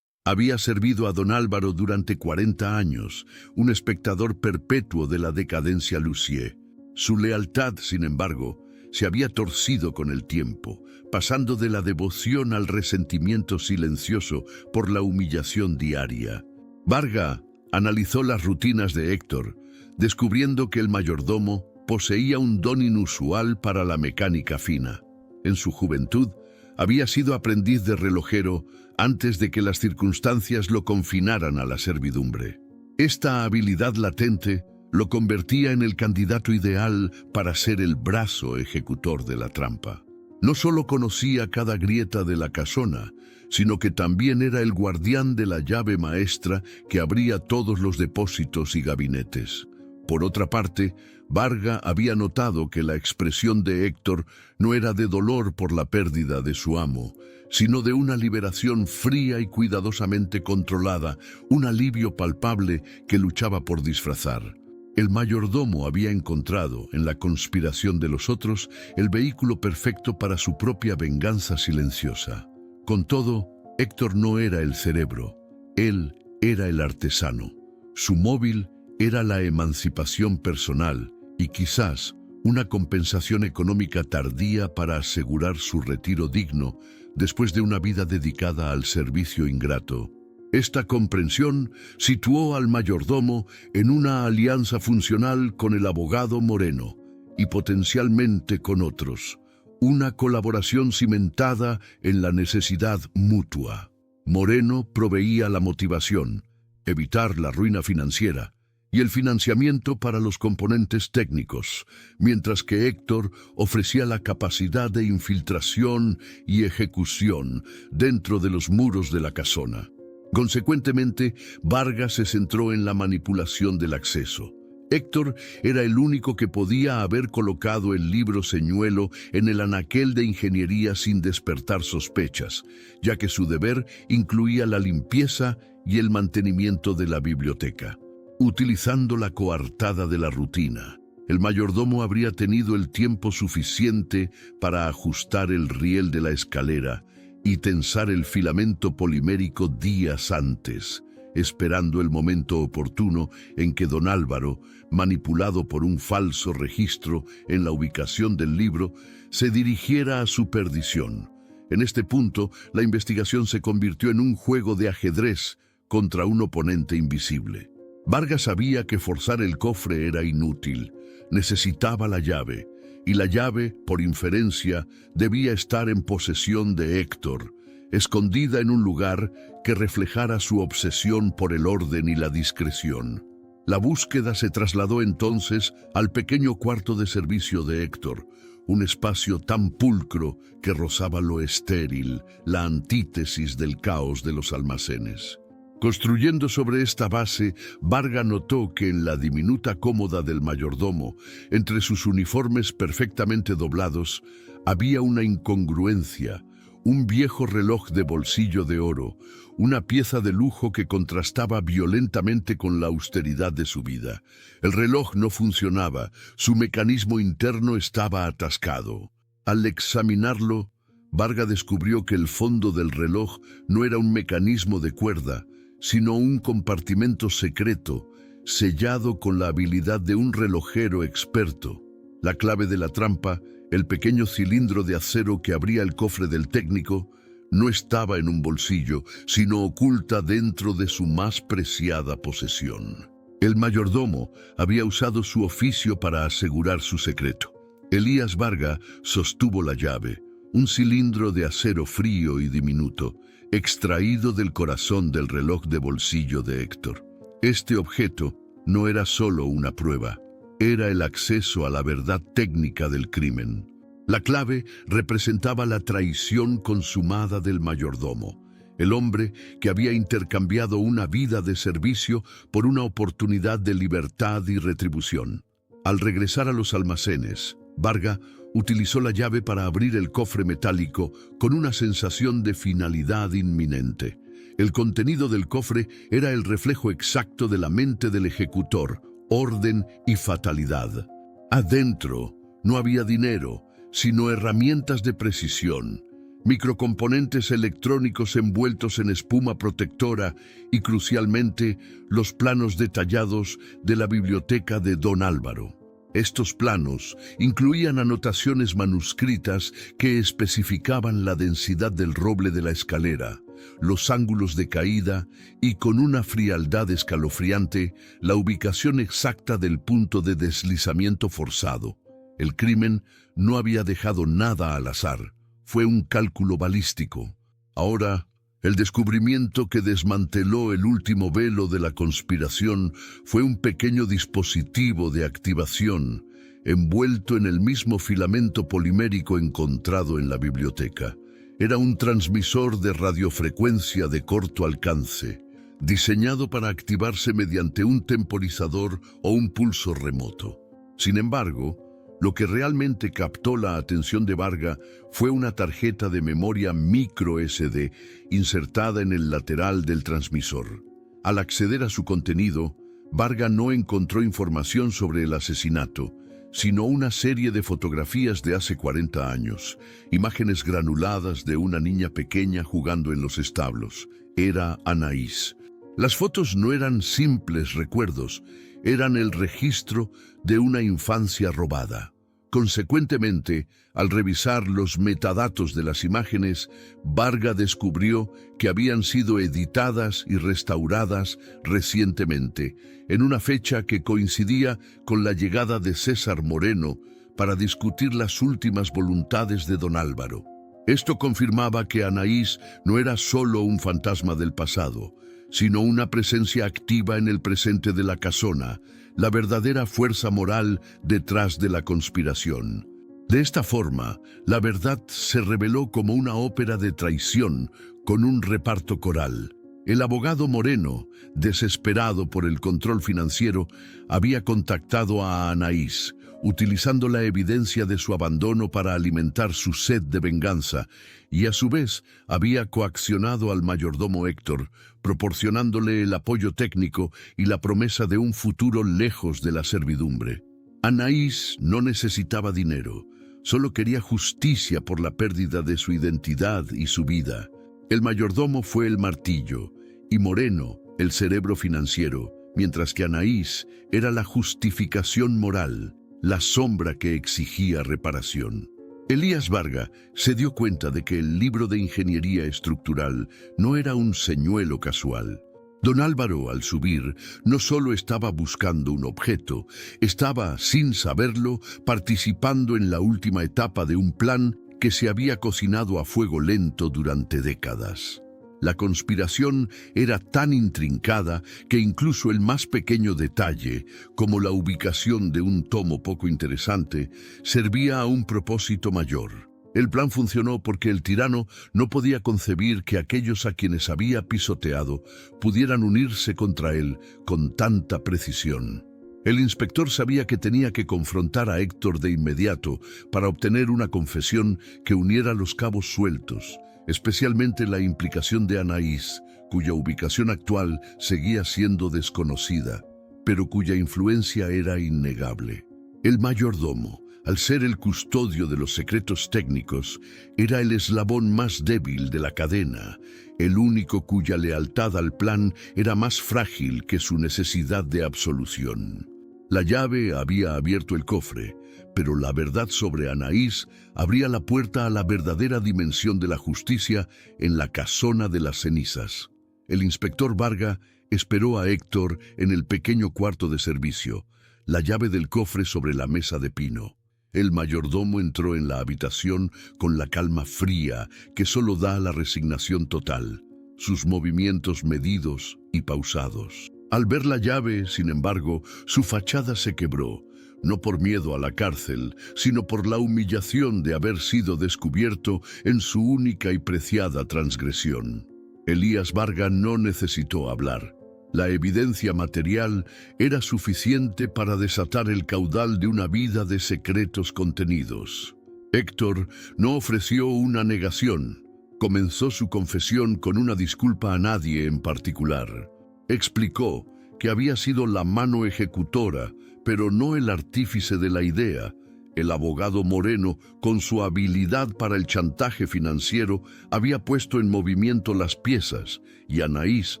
Había servido a don Álvaro durante 40 años, un espectador perpetuo de la decadencia luthier. Su lealtad, sin embargo, se había torcido con el tiempo, pasando de la devoción al resentimiento silencioso por la humillación diaria. Varga analizó las rutinas de Héctor, descubriendo que el mayordomo poseía un don inusual para la mecánica fina. En su juventud, había sido aprendiz de relojero antes de que las circunstancias lo confinaran a la servidumbre. Esta habilidad latente lo convertía en el candidato ideal para ser el brazo ejecutor de la trampa. No solo conocía cada grieta de la casona, sino que también era el guardián de la llave maestra que abría todos los depósitos y gabinetes. Por otra parte, Varga había notado que la expresión de Héctor no era de dolor por la pérdida de su amo, sino de una liberación fría y cuidadosamente controlada, un alivio palpable que luchaba por disfrazar. El mayordomo había encontrado, en la conspiración de los otros, el vehículo perfecto para su propia venganza silenciosa. Con todo, Héctor no era el cerebro, él era el artesano. Su móvil era la emancipación personal y quizás una compensación económica tardía para asegurar su retiro digno después de una vida dedicada al servicio ingrato. Esta comprensión situó al mayordomo en una alianza funcional con el abogado Moreno y potencialmente con otros, una colaboración cimentada en la necesidad mutua. Moreno proveía la motivación, evitar la ruina financiera, y el financiamiento para los componentes técnicos, mientras que Héctor ofrecía la capacidad de infiltración y ejecución dentro de los muros de la casona. Consecuentemente, Vargas se centró en la manipulación del acceso. Héctor era el único que podía haber colocado el libro señuelo en el anaquel de ingeniería sin despertar sospechas, ya que su deber incluía la limpieza y el mantenimiento de la biblioteca. Utilizando la coartada de la rutina, el mayordomo habría tenido el tiempo suficiente para ajustar el riel de la escalera y tensar el filamento polimérico días antes, esperando el momento oportuno en que don Álvaro, manipulado por un falso registro en la ubicación del libro, se dirigiera a su perdición. En este punto, la investigación se convirtió en un juego de ajedrez contra un oponente invisible. Vargas sabía que forzar el cofre era inútil, necesitaba la llave, y la llave, por inferencia, debía estar en posesión de Héctor, escondida en un lugar que reflejara su obsesión por el orden y la discreción. La búsqueda se trasladó entonces al pequeño cuarto de servicio de Héctor, un espacio tan pulcro que rozaba lo estéril, la antítesis del caos de los almacenes. Construyendo sobre esta base, Varga notó que en la diminuta cómoda del mayordomo, entre sus uniformes perfectamente doblados, había una incongruencia, un viejo reloj de bolsillo de oro, una pieza de lujo que contrastaba violentamente con la austeridad de su vida. El reloj no funcionaba, su mecanismo interno estaba atascado. Al examinarlo, Varga descubrió que el fondo del reloj no era un mecanismo de cuerda, sino un compartimento secreto, sellado con la habilidad de un relojero experto. La clave de la trampa, el pequeño cilindro de acero que abría el cofre del técnico, no estaba en un bolsillo, sino oculta dentro de su más preciada posesión. El mayordomo había usado su oficio para asegurar su secreto. Elías Varga sostuvo la llave, un cilindro de acero frío y diminuto, extraído del corazón del reloj de bolsillo de Héctor. Este objeto no era solo una prueba, era el acceso a la verdad técnica del crimen. La clave representaba la traición consumada del mayordomo, el hombre que había intercambiado una vida de servicio por una oportunidad de libertad y retribución. Al regresar a los almacenes, Varga utilizó la llave para abrir el cofre metálico con una sensación de finalidad inminente. El contenido del cofre era el reflejo exacto de la mente del ejecutor, orden y fatalidad. Adentro no había dinero, sino herramientas de precisión, microcomponentes electrónicos envueltos en espuma protectora y, crucialmente, los planos detallados de la biblioteca de don Álvaro. Estos planos incluían anotaciones manuscritas que especificaban la densidad del roble de la escalera, los ángulos de caída y, con una frialdad escalofriante, la ubicación exacta del punto de deslizamiento forzado. El crimen no había dejado nada al azar, fue un cálculo balístico. Ahora, el descubrimiento que desmanteló el último velo de la conspiración fue un pequeño dispositivo de activación, envuelto en el mismo filamento polimérico encontrado en la biblioteca. Era un transmisor de radiofrecuencia de corto alcance, diseñado para activarse mediante un temporizador o un pulso remoto. Sin embargo, lo que realmente captó la atención de Varga fue una tarjeta de memoria micro SD insertada en el lateral del transmisor. Al acceder a su contenido, Varga no encontró información sobre el asesinato, sino una serie de fotografías de hace 40 años, imágenes granuladas de una niña pequeña jugando en los establos. Era Anaís. Las fotos no eran simples recuerdos, eran el registro de una infancia robada. Consecuentemente, al revisar los metadatos de las imágenes, Varga descubrió que habían sido editadas y restauradas recientemente, en una fecha que coincidía con la llegada de César Moreno para discutir las últimas voluntades de don Álvaro. Esto confirmaba que Anaís no era solo un fantasma del pasado, sino una presencia activa en el presente de la casona, la verdadera fuerza moral detrás de la conspiración. De esta forma, la verdad se reveló como una ópera de traición con un reparto coral. El abogado Moreno, desesperado por el control financiero, había contactado a Anaís, utilizando la evidencia de su abandono para alimentar su sed de venganza, y a su vez había coaccionado al mayordomo Héctor, proporcionándole el apoyo técnico y la promesa de un futuro lejos de la servidumbre. Anaís no necesitaba dinero, solo quería justicia por la pérdida de su identidad y su vida. El mayordomo fue el martillo, y Moreno el cerebro financiero, mientras que Anaís era la justificación moral, la sombra que exigía reparación. Elías Varga se dio cuenta de que el libro de ingeniería estructural no era un señuelo casual. Don Álvaro, al subir, no solo estaba buscando un objeto, estaba, sin saberlo, participando en la última etapa de un plan que se había cocinado a fuego lento durante décadas. La conspiración era tan intrincada que incluso el más pequeño detalle, como la ubicación de un tomo poco interesante, servía a un propósito mayor. El plan funcionó porque el tirano no podía concebir que aquellos a quienes había pisoteado pudieran unirse contra él con tanta precisión. El inspector sabía que tenía que confrontar a Héctor de inmediato para obtener una confesión que uniera los cabos sueltos, especialmente la implicación de Anaís, cuya ubicación actual seguía siendo desconocida, pero cuya influencia era innegable. El mayordomo, al ser el custodio de los secretos técnicos, era el eslabón más débil de la cadena, el único cuya lealtad al plan era más frágil que su necesidad de absolución. La llave había abierto el cofre, pero la verdad sobre Anaís abría la puerta a la verdadera dimensión de la justicia en la casona de las cenizas. El inspector Varga esperó a Héctor en el pequeño cuarto de servicio, la llave del cofre sobre la mesa de pino. El mayordomo entró en la habitación con la calma fría que solo da la resignación total, sus movimientos medidos y pausados. Al ver la llave, sin embargo, su fachada se quebró, no por miedo a la cárcel, sino por la humillación de haber sido descubierto en su única y preciada transgresión. Elías Varga no necesitó hablar. La evidencia material era suficiente para desatar el caudal de una vida de secretos contenidos. Héctor no ofreció una negación. Comenzó su confesión con una disculpa a nadie en particular. Explicó que había sido la mano ejecutora, pero no el artífice de la idea. El abogado Moreno, con su habilidad para el chantaje financiero, había puesto en movimiento las piezas, y Anaís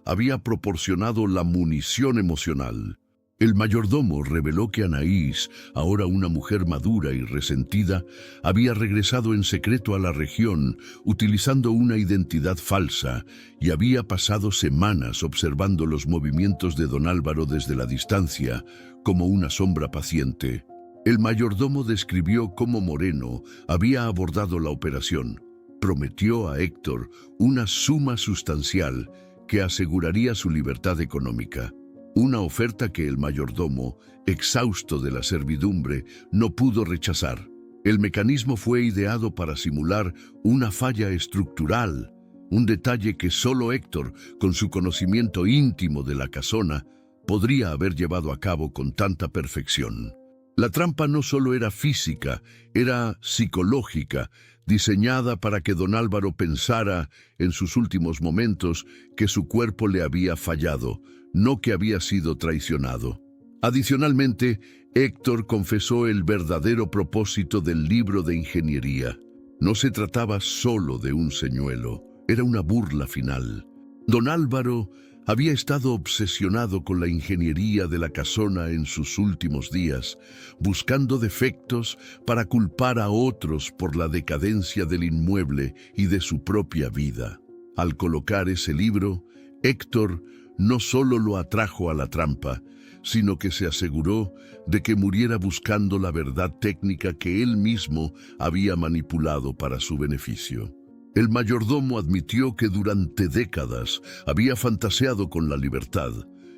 había proporcionado la munición emocional. El mayordomo reveló que Anaís, ahora una mujer madura y resentida, había regresado en secreto a la región utilizando una identidad falsa y había pasado semanas observando los movimientos de don Álvaro desde la distancia, como una sombra paciente. El mayordomo describió cómo Moreno había abordado la operación. Prometió a Héctor una suma sustancial que aseguraría su libertad económica. Una oferta que el mayordomo, exhausto de la servidumbre, no pudo rechazar. El mecanismo fue ideado para simular una falla estructural, un detalle que solo Héctor, con su conocimiento íntimo de la casona, podría haber llevado a cabo con tanta perfección. La trampa no solo era física, era psicológica, diseñada para que don Álvaro pensara, en sus últimos momentos, que su cuerpo le había fallado, no que había sido traicionado. Adicionalmente, Héctor confesó el verdadero propósito del libro de ingeniería. No se trataba solo de un señuelo, era una burla final. Don Álvaro había estado obsesionado con la ingeniería de la casona en sus últimos días, buscando defectos para culpar a otros por la decadencia del inmueble y de su propia vida. Al colocar ese libro, Héctor no solo lo atrajo a la trampa, sino que se aseguró de que muriera buscando la verdad técnica que él mismo había manipulado para su beneficio. El mayordomo admitió que durante décadas había fantaseado con la libertad.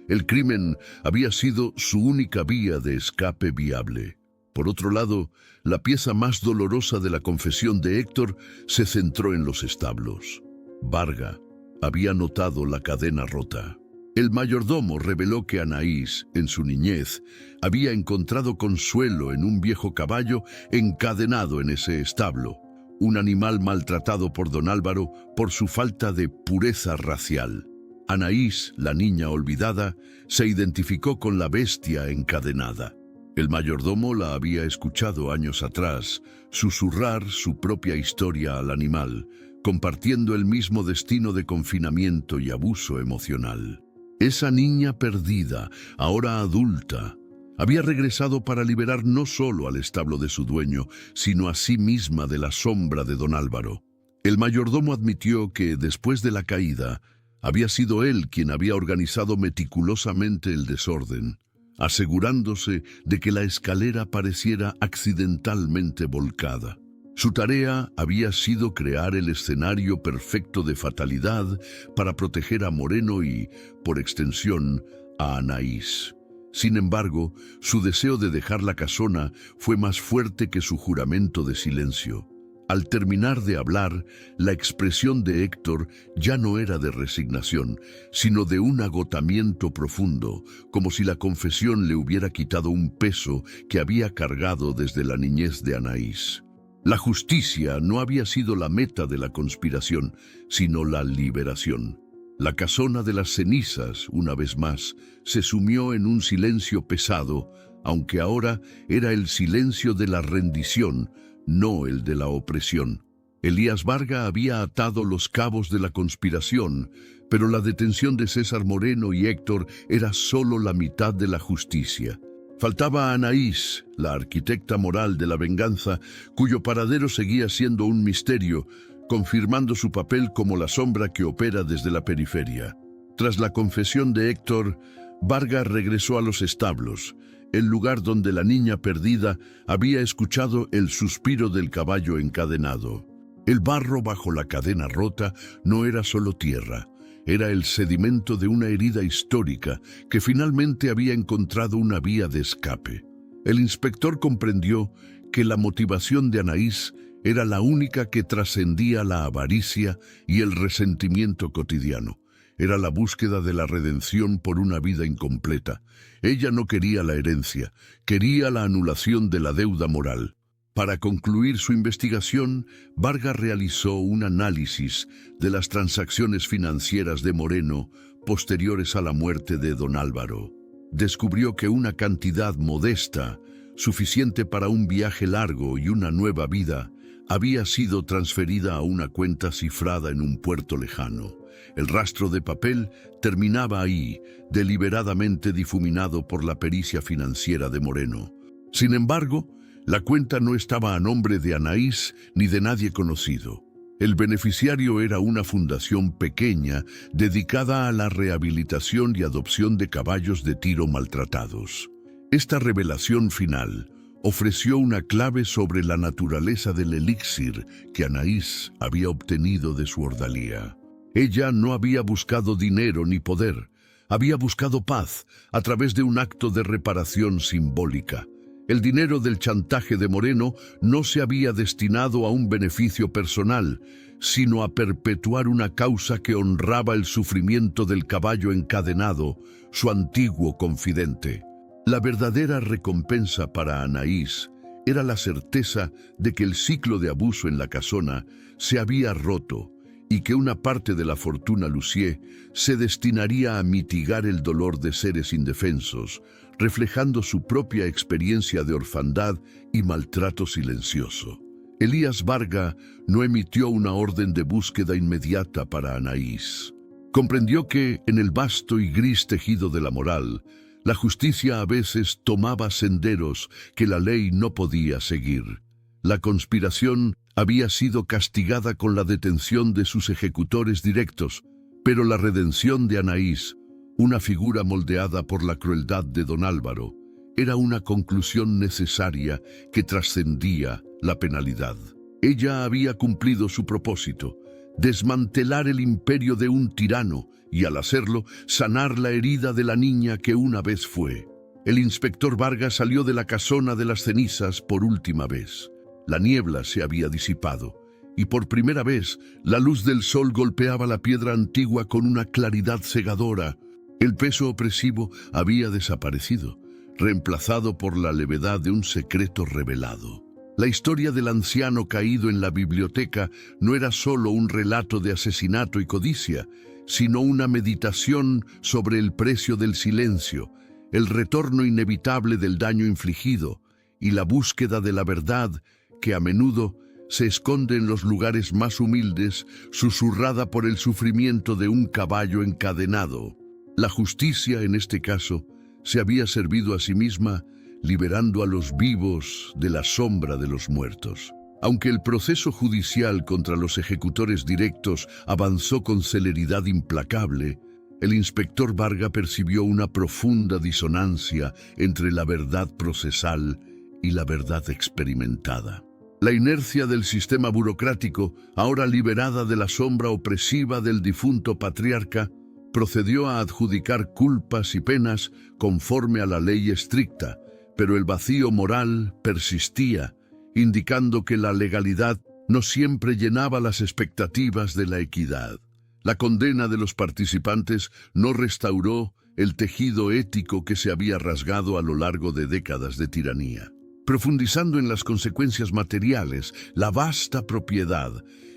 El crimen había sido su única vía de escape viable. Por otro lado, la pieza más dolorosa de la confesión de Héctor se centró en los establos. Varga había notado la cadena rota. El mayordomo reveló que Anaís, en su niñez, había encontrado consuelo en un viejo caballo encadenado en ese establo, un animal maltratado por don Álvaro por su falta de pureza racial. Anaís, la niña olvidada, se identificó con la bestia encadenada. El mayordomo la había escuchado años atrás susurrar su propia historia al animal, compartiendo el mismo destino de confinamiento y abuso emocional. Esa niña perdida, ahora adulta, había regresado para liberar no solo al establo de su dueño, sino a sí misma de la sombra de don Álvaro. El mayordomo admitió que, después de la caída, había sido él quien había organizado meticulosamente el desorden, asegurándose de que la escalera pareciera accidentalmente volcada. Su tarea había sido crear el escenario perfecto de fatalidad para proteger a Moreno y, por extensión, a Anaís. Sin embargo, su deseo de dejar la casona fue más fuerte que su juramento de silencio. Al terminar de hablar, la expresión de Héctor ya no era de resignación, sino de un agotamiento profundo, como si la confesión le hubiera quitado un peso que había cargado desde la niñez de Anaís. La justicia no había sido la meta de la conspiración, sino la liberación. La casona de las cenizas, una vez más, se sumió en un silencio pesado, aunque ahora era el silencio de la rendición, no el de la opresión. Elías Varga había atado los cabos de la conspiración, pero la detención de César Moreno y Héctor era solo la mitad de la justicia. Faltaba Anaís, la arquitecta moral de la venganza, cuyo paradero seguía siendo un misterio, confirmando su papel como la sombra que opera desde la periferia. Tras la confesión de Héctor, Varga regresó a los establos, el lugar donde la niña perdida había escuchado el suspiro del caballo encadenado. El barro bajo la cadena rota no era solo tierra, era el sedimento de una herida histórica que finalmente había encontrado una vía de escape. El inspector comprendió que la motivación de Anaís era la única que trascendía la avaricia y el resentimiento cotidiano. Era la búsqueda de la redención por una vida incompleta. Ella no quería la herencia, quería la anulación de la deuda moral. Para concluir su investigación, Varga realizó un análisis de las transacciones financieras de Moreno posteriores a la muerte de don Álvaro. Descubrió que una cantidad modesta, suficiente para un viaje largo y una nueva vida, había sido transferida a una cuenta cifrada en un puerto lejano. El rastro de papel terminaba ahí, deliberadamente difuminado por la pericia financiera de Moreno. Sin embargo, la cuenta no estaba a nombre de Anaís ni de nadie conocido. El beneficiario era una fundación pequeña dedicada a la rehabilitación y adopción de caballos de tiro maltratados. Esta revelación final ofreció una clave sobre la naturaleza del elixir que Anaís había obtenido de su ordalía. Ella no había buscado dinero ni poder, había buscado paz a través de un acto de reparación simbólica. El dinero del chantaje de Moreno no se había destinado a un beneficio personal, sino a perpetuar una causa que honraba el sufrimiento del caballo encadenado, su antiguo confidente. La verdadera recompensa para Anaís era la certeza de que el ciclo de abuso en la casona se había roto y que una parte de la fortuna Lucier se destinaría a mitigar el dolor de seres indefensos, reflejando su propia experiencia de orfandad y maltrato silencioso. Elías Varga no emitió una orden de búsqueda inmediata para Anaís. Comprendió que, en el vasto y gris tejido de la moral, la justicia a veces tomaba senderos que la ley no podía seguir. La conspiración había sido castigada con la detención de sus ejecutores directos, pero la redención de Anaís, una figura moldeada por la crueldad de don Álvaro, era una conclusión necesaria que trascendía la penalidad. Ella había cumplido su propósito, desmantelar el imperio de un tirano y, al hacerlo, sanar la herida de la niña que una vez fue. El inspector Vargas salió de la casona de las cenizas por última vez. La niebla se había disipado y por primera vez la luz del sol golpeaba la piedra antigua con una claridad cegadora. El peso opresivo había desaparecido, reemplazado por la levedad de un secreto revelado. La historia del anciano caído en la biblioteca no era solo un relato de asesinato y codicia, sino una meditación sobre el precio del silencio, el retorno inevitable del daño infligido y la búsqueda de la verdad que a menudo se esconde en los lugares más humildes, susurrada por el sufrimiento de un caballo encadenado. La justicia, en este caso, se había servido a sí misma, liberando a los vivos de la sombra de los muertos. Aunque el proceso judicial contra los ejecutores directos avanzó con celeridad implacable, el inspector Varga percibió una profunda disonancia entre la verdad procesal y la verdad experimentada. La inercia del sistema burocrático, ahora liberada de la sombra opresiva del difunto patriarca, procedió a adjudicar culpas y penas conforme a la ley estricta, pero el vacío moral persistía, indicando que la legalidad no siempre llenaba las expectativas de la equidad. La condena de los participantes no restauró el tejido ético que se había rasgado a lo largo de décadas de tiranía. Profundizando en las consecuencias materiales, la vasta propiedad,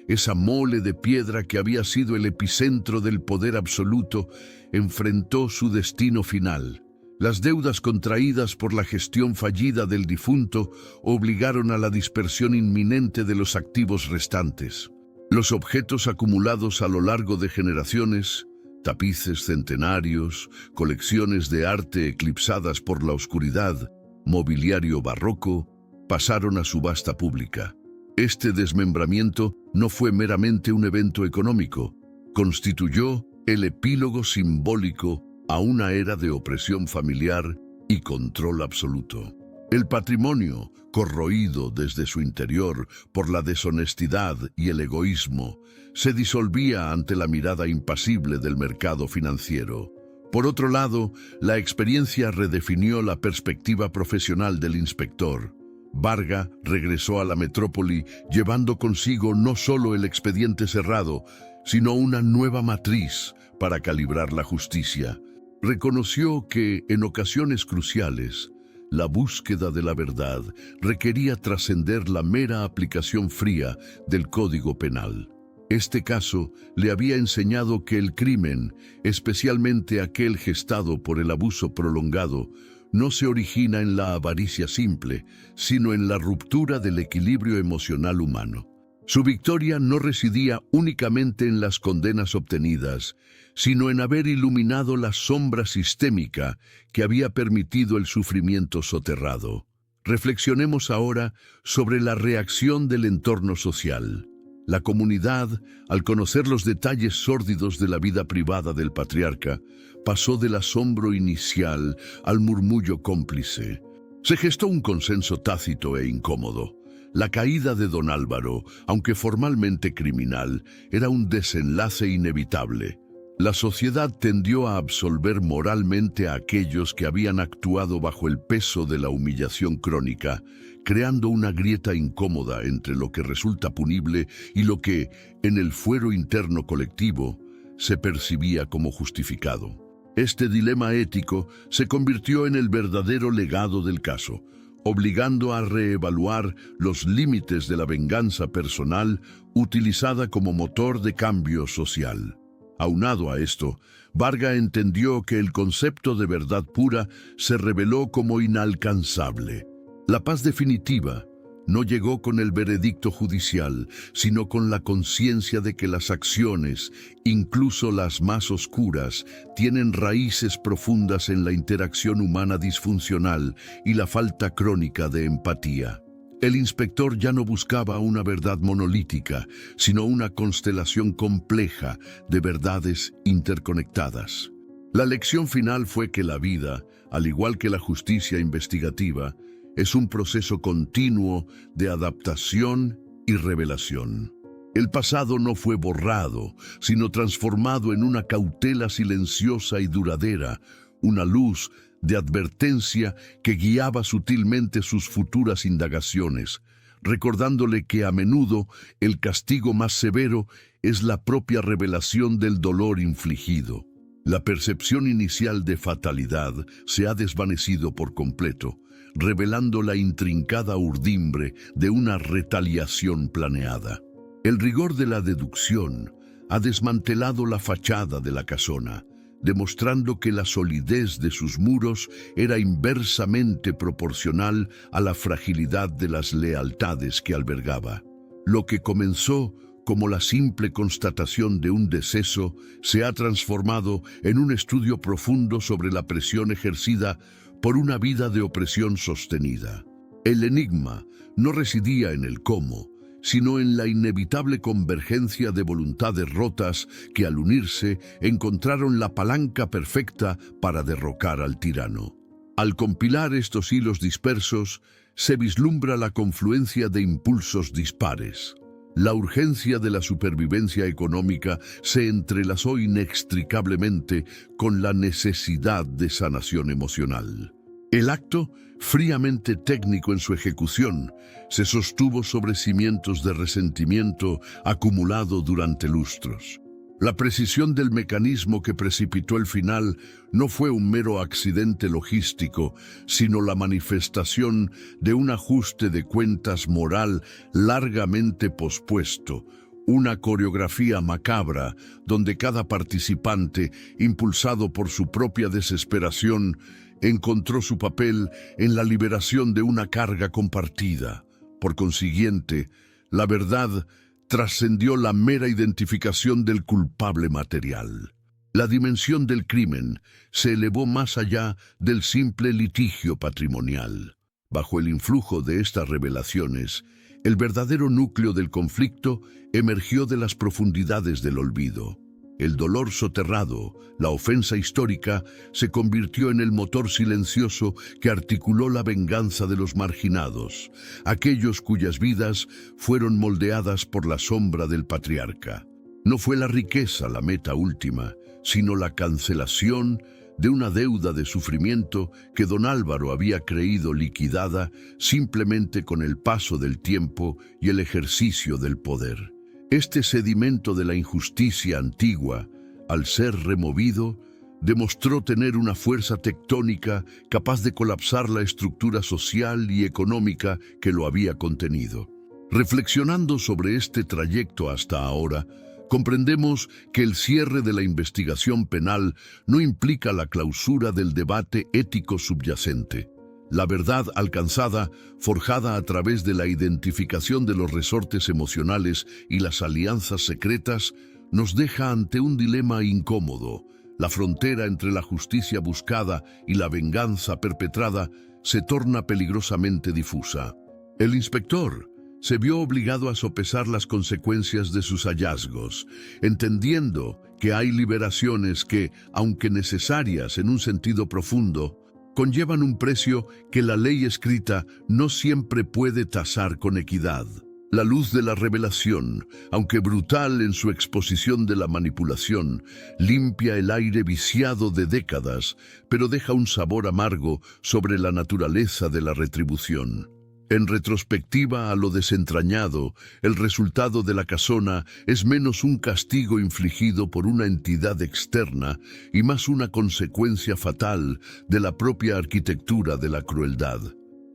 esa mole de piedra que había sido el epicentro del poder absoluto, enfrentó su destino final. Las deudas contraídas por la gestión fallida del difunto obligaron a la dispersión inminente de los activos restantes. Los objetos acumulados a lo largo de generaciones, tapices centenarios, colecciones de arte eclipsadas por la oscuridad, mobiliario barroco, pasaron a subasta pública. Este desmembramiento no fue meramente un evento económico, constituyó el epílogo simbólico a una era de opresión familiar y control absoluto. El patrimonio, corroído desde su interior por la deshonestidad y el egoísmo, se disolvía ante la mirada impasible del mercado financiero. Por otro lado, la experiencia redefinió la perspectiva profesional del inspector. Varga regresó a la metrópoli llevando consigo no solo el expediente cerrado, sino una nueva matriz para calibrar la justicia. Reconoció que, en ocasiones cruciales, la búsqueda de la verdad requería trascender la mera aplicación fría del Código Penal. Este caso le había enseñado que el crimen, especialmente aquel gestado por el abuso prolongado, no se origina en la avaricia simple, sino en la ruptura del equilibrio emocional humano. Su victoria no residía únicamente en las condenas obtenidas, sino en haber iluminado la sombra sistémica que había permitido el sufrimiento soterrado. Reflexionemos ahora sobre la reacción del entorno social. La comunidad, al conocer los detalles sórdidos de la vida privada del patriarca, pasó del asombro inicial al murmullo cómplice. Se gestó un consenso tácito e incómodo. La caída de don Álvaro, aunque formalmente criminal, era un desenlace inevitable. La sociedad tendió a absolver moralmente a aquellos que habían actuado bajo el peso de la humillación crónica, creando una grieta incómoda entre lo que resulta punible y lo que, en el fuero interno colectivo, se percibía como justificado. Este dilema ético se convirtió en el verdadero legado del caso, obligando a reevaluar los límites de la venganza personal utilizada como motor de cambio social. Aunado a esto, Varga entendió que el concepto de verdad pura se reveló como inalcanzable. La paz definitiva no llegó con el veredicto judicial, sino con la conciencia de que las acciones, incluso las más oscuras, tienen raíces profundas en la interacción humana disfuncional y la falta crónica de empatía. El inspector ya no buscaba una verdad monolítica, sino una constelación compleja de verdades interconectadas. La lección final fue que la vida, al igual que la justicia investigativa, es un proceso continuo de adaptación y revelación. El pasado no fue borrado, sino transformado en una cautela silenciosa y duradera, una luz de advertencia que guiaba sutilmente sus futuras indagaciones, recordándole que a menudo el castigo más severo es la propia revelación del dolor infligido. La percepción inicial de fatalidad se ha desvanecido por completo, revelando la intrincada urdimbre de una retaliación planeada. El rigor de la deducción ha desmantelado la fachada de la casona, demostrando que la solidez de sus muros era inversamente proporcional a la fragilidad de las lealtades que albergaba. Lo que comenzó como la simple constatación de un deceso se ha transformado en un estudio profundo sobre la presión ejercida por una vida de opresión sostenida. El enigma no residía en el cómo, sino en la inevitable convergencia de voluntades rotas que al unirse encontraron la palanca perfecta para derrocar al tirano. Al compilar estos hilos dispersos, se vislumbra la confluencia de impulsos dispares. La urgencia de la supervivencia económica se entrelazó inextricablemente con la necesidad de sanación emocional. El acto, fríamente técnico en su ejecución, se sostuvo sobre cimientos de resentimiento acumulado durante lustros. La precisión del mecanismo que precipitó el final no fue un mero accidente logístico, sino la manifestación de un ajuste de cuentas moral largamente pospuesto, una coreografía macabra donde cada participante, impulsado por su propia desesperación, encontró su papel en la liberación de una carga compartida. Por consiguiente, la verdad trascendió la mera identificación del culpable material. La dimensión del crimen se elevó más allá del simple litigio patrimonial. Bajo el influjo de estas revelaciones, el verdadero núcleo del conflicto emergió de las profundidades del olvido. El dolor soterrado, la ofensa histórica, se convirtió en el motor silencioso que articuló la venganza de los marginados, aquellos cuyas vidas fueron moldeadas por la sombra del patriarca. No fue la riqueza la meta última, sino la cancelación de una deuda de sufrimiento que don Álvaro había creído liquidada simplemente con el paso del tiempo y el ejercicio del poder. Este sedimento de la injusticia antigua, al ser removido, demostró tener una fuerza tectónica capaz de colapsar la estructura social y económica que lo había contenido. Reflexionando sobre este trayecto hasta ahora, comprendemos que el cierre de la investigación penal no implica la clausura del debate ético subyacente. La verdad alcanzada, forjada a través de la identificación de los resortes emocionales y las alianzas secretas, nos deja ante un dilema incómodo. La frontera entre la justicia buscada y la venganza perpetrada se torna peligrosamente difusa. El inspector se vio obligado a sopesar las consecuencias de sus hallazgos, entendiendo que hay liberaciones que, aunque necesarias en un sentido profundo, conllevan un precio que la ley escrita no siempre puede tasar con equidad. La luz de la revelación, aunque brutal en su exposición de la manipulación, limpia el aire viciado de décadas, pero deja un sabor amargo sobre la naturaleza de la retribución. En retrospectiva a lo desentrañado, el resultado de la casona es menos un castigo infligido por una entidad externa y más una consecuencia fatal de la propia arquitectura de la crueldad.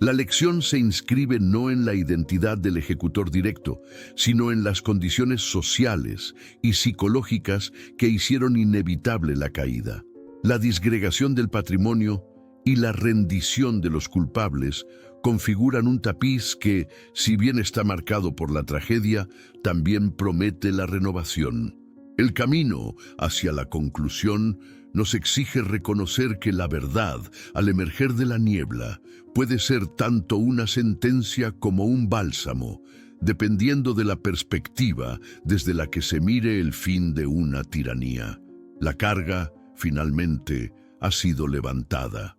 La lección se inscribe no en la identidad del ejecutor directo, sino en las condiciones sociales y psicológicas que hicieron inevitable la caída. La disgregación del patrimonio y la rendición de los culpables configuran un tapiz que, si bien está marcado por la tragedia, también promete la renovación. El camino hacia la conclusión nos exige reconocer que la verdad, al emerger de la niebla, puede ser tanto una sentencia como un bálsamo, dependiendo de la perspectiva desde la que se mire el fin de una tiranía. La carga, finalmente, ha sido levantada.